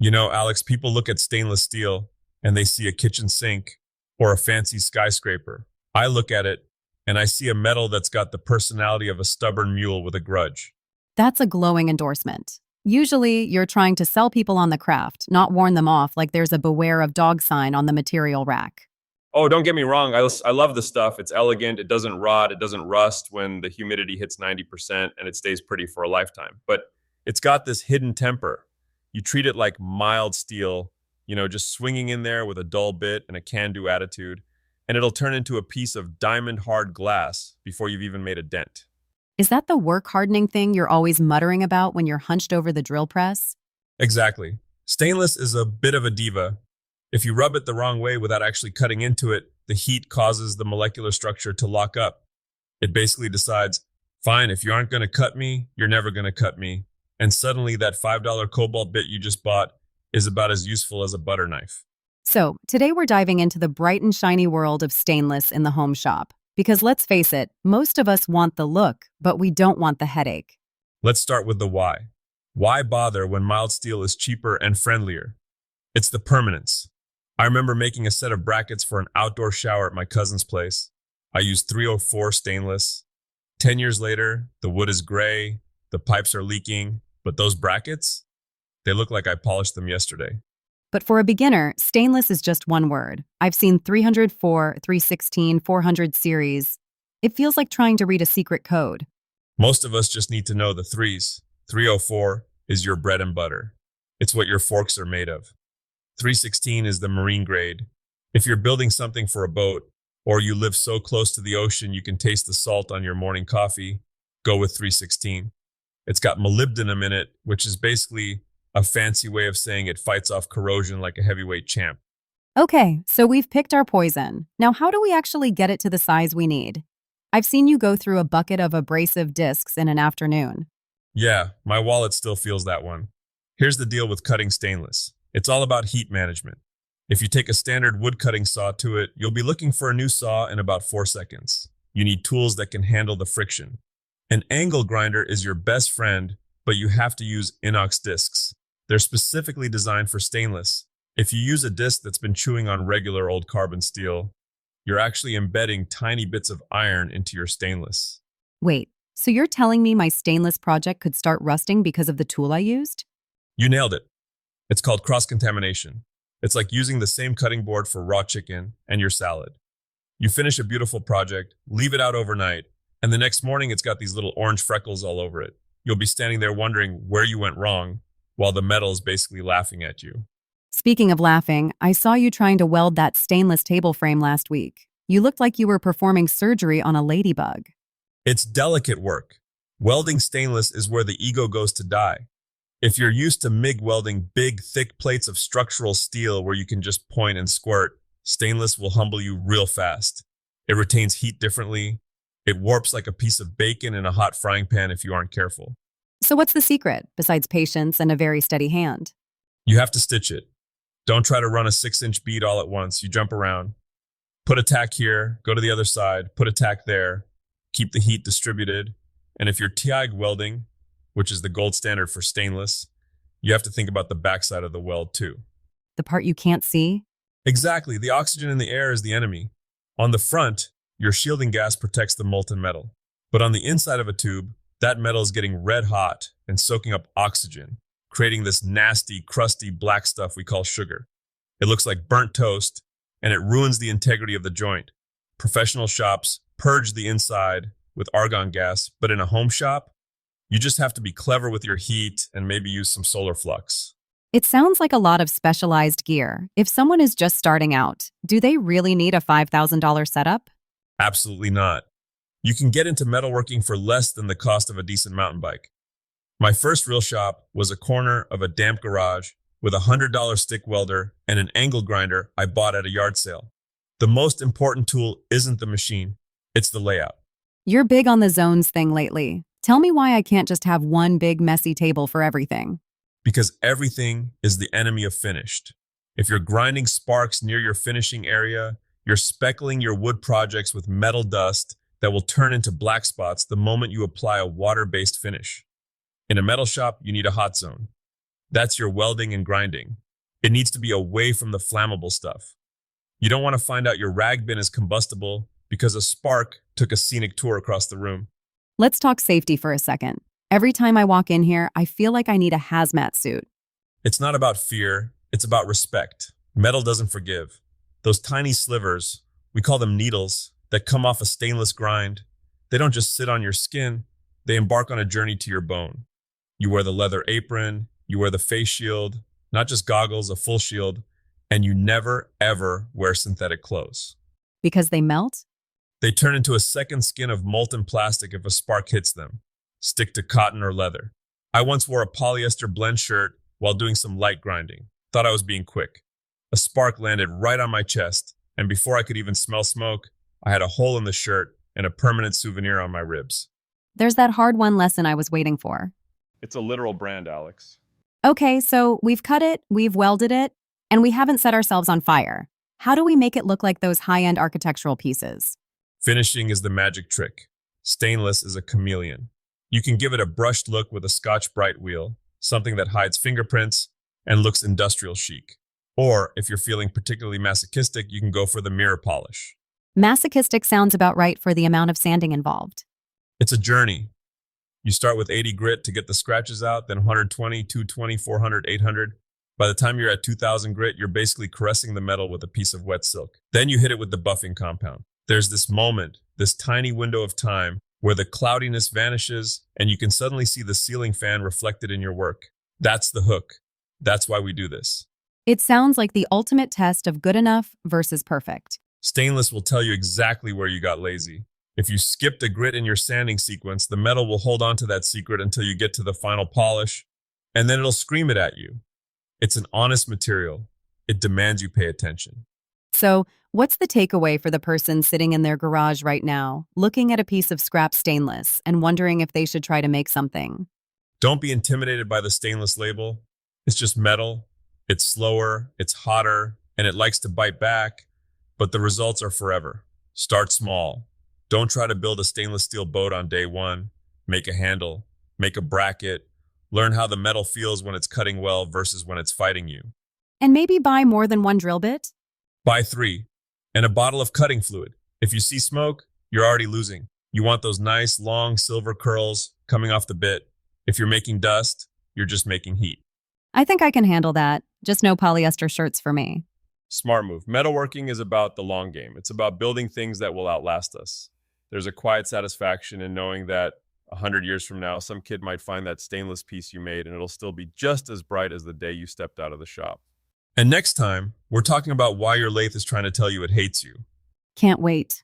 Alex, people look at stainless steel and they see a kitchen sink or a fancy skyscraper. I look at it and I see a metal that's got the personality of a stubborn mule with a grudge. That's a glowing endorsement. Usually, you're trying to sell people on the craft, not warn them off like there's a beware of dog sign on the material rack. Oh, don't get me wrong. I love the stuff. It's elegant. It doesn't rot. It doesn't rust when the humidity hits 90% and it stays pretty for a lifetime. But it's got this hidden temper. You treat it like mild steel, just swinging in there with a dull bit and a can-do attitude, and it'll turn into a piece of diamond hard glass before you've even made a dent. Is that the work hardening thing you're always muttering about when you're hunched over the drill press? Exactly. Stainless is a bit of a diva. If you rub it the wrong way without actually cutting into it, the heat causes the molecular structure to lock up. It basically decides, fine, if you aren't going to cut me, you're never going to cut me. And suddenly that $5 cobalt bit you just bought is about as useful as a butter knife. So, today we're diving into the bright and shiny world of stainless in the home shop. Because let's face it, most of us want the look, but we don't want the headache. Let's start with the why. Why bother when mild steel is cheaper and friendlier? It's the permanence. I remember making a set of brackets for an outdoor shower at my cousin's place. I used 304 stainless. 10 years later, the wood is gray, the pipes are leaking, but those brackets, they look like I polished them yesterday. But for a beginner, stainless is just one word. I've seen 304, 316, 400 series. It feels like trying to read a secret code. Most of us just need to know the threes. 304 is your bread and butter. It's what your forks are made of. 316 is the marine grade. If you're building something for a boat, or you live so close to the ocean you can taste the salt on your morning coffee, go with 316. It's got molybdenum in it, which is basically a fancy way of saying it fights off corrosion like a heavyweight champ. Okay, so we've picked our poison. Now, how do we actually get it to the size we need? I've seen you go through a bucket of abrasive discs in an afternoon. Yeah, my wallet still feels that one. Here's the deal with cutting stainless. It's all about heat management. If you take a standard wood cutting saw to it, you'll be looking for a new saw in about 4 seconds. You need tools that can handle the friction. An angle grinder is your best friend, but you have to use inox discs. They're specifically designed for stainless. If you use a disc that's been chewing on regular old carbon steel, you're actually embedding tiny bits of iron into your stainless. Wait, so you're telling me my stainless project could start rusting because of the tool I used? You nailed it. It's called cross-contamination. It's like using the same cutting board for raw chicken and your salad. You finish a beautiful project, leave it out overnight, and the next morning it's got these little orange freckles all over it. You'll be standing there wondering where you went wrong, while the metal is basically laughing at you. Speaking of laughing, I saw you trying to weld that stainless table frame last week. You looked like you were performing surgery on a ladybug. It's delicate work. Welding stainless is where the ego goes to die. If you're used to MIG welding big, thick plates of structural steel where you can just point and squirt, stainless will humble you real fast. It retains heat differently. It warps like a piece of bacon in a hot frying pan if you aren't careful. So what's the secret, besides patience and a very steady hand? You have to stitch it. Don't try to run a 6-inch bead all at once. You jump around. Put a tack here, go to the other side, put a tack there, keep the heat distributed. And if you're TIG welding, which is the gold standard for stainless, you have to think about the backside of the weld too. The part you can't see? Exactly. The oxygen in the air is the enemy. On the front, your shielding gas protects the molten metal. But on the inside of a tube, that metal is getting red hot and soaking up oxygen, creating this nasty, crusty black stuff we call sugar. It looks like burnt toast, and it ruins the integrity of the joint. Professional shops purge the inside with argon gas, but in a home shop, you just have to be clever with your heat and maybe use some solar flux. It sounds like a lot of specialized gear. If someone is just starting out, do they really need a $5,000 setup? Absolutely not. You can get into metalworking for less than the cost of a decent mountain bike. My first real shop was a corner of a damp garage with a $100 stick welder and an angle grinder I bought at a yard sale. The most important tool isn't the machine, it's the layout. You're big on the zones thing lately. Tell me why I can't just have one big messy table for everything. Because everything is the enemy of finished. If you're grinding sparks near your finishing area, you're speckling your wood projects with metal dust that will turn into black spots the moment you apply a water-based finish. In a metal shop, you need a hot zone. That's your welding and grinding. It needs to be away from the flammable stuff. You don't want to find out your rag bin is combustible because a spark took a scenic tour across the room. Let's talk safety for a second. Every time I walk in here, I feel like I need a hazmat suit. It's not about fear, it's about respect. Metal doesn't forgive. Those tiny slivers, we call them needles, that come off a stainless grind, they don't just sit on your skin, they embark on a journey to your bone. You wear the leather apron, you wear the face shield, not just goggles, a full shield, and you never, ever wear synthetic clothes. Because they melt? They turn into a second skin of molten plastic if a spark hits them, stick to cotton or leather. I once wore a polyester blend shirt while doing some light grinding. Thought I was being quick. A spark landed right on my chest, and before I could even smell smoke, I had a hole in the shirt and a permanent souvenir on my ribs. There's that hard-won lesson I was waiting for. It's a literal brand, Alex. Okay, so we've cut it, we've welded it, and we haven't set ourselves on fire. How do we make it look like those high-end architectural pieces? Finishing is the magic trick. Stainless is a chameleon. You can give it a brushed look with a Scotch-Brite wheel, something that hides fingerprints and looks industrial chic. Or, if you're feeling particularly masochistic, you can go for the mirror polish. Masochistic sounds about right for the amount of sanding involved. It's a journey. You start with 80 grit to get the scratches out, then 120, 220, 400, 800. By the time you're at 2000 grit, you're basically caressing the metal with a piece of wet silk. Then you hit it with the buffing compound. There's this moment, this tiny window of time, where the cloudiness vanishes and you can suddenly see the ceiling fan reflected in your work. That's the hook. That's why we do this. It sounds like the ultimate test of good enough versus perfect. Stainless will tell you exactly where you got lazy. If you skipped a grit in your sanding sequence, the metal will hold on to that secret until you get to the final polish, and then it'll scream it at you. It's an honest material. It demands you pay attention. So, what's the takeaway for the person sitting in their garage right now, looking at a piece of scrap stainless and wondering if they should try to make something? Don't be intimidated by the stainless label. It's just metal. It's slower, it's hotter, and it likes to bite back, but the results are forever. Start small. Don't try to build a stainless steel boat on day one. Make a handle, make a bracket, learn how the metal feels when it's cutting well versus when it's fighting you. And maybe buy more than one drill bit? Buy 3 and a bottle of cutting fluid. If you see smoke, you're already losing. You want those nice, long silver curls coming off the bit. If you're making dust, you're just making heat. I think I can handle that. Just no polyester shirts for me. Smart move. Metalworking is about the long game. It's about building things that will outlast us. There's a quiet satisfaction in knowing that 100 years from now, some kid might find that stainless piece you made and it'll still be just as bright as the day you stepped out of the shop. And next time, we're talking about why your lathe is trying to tell you it hates you. Can't wait.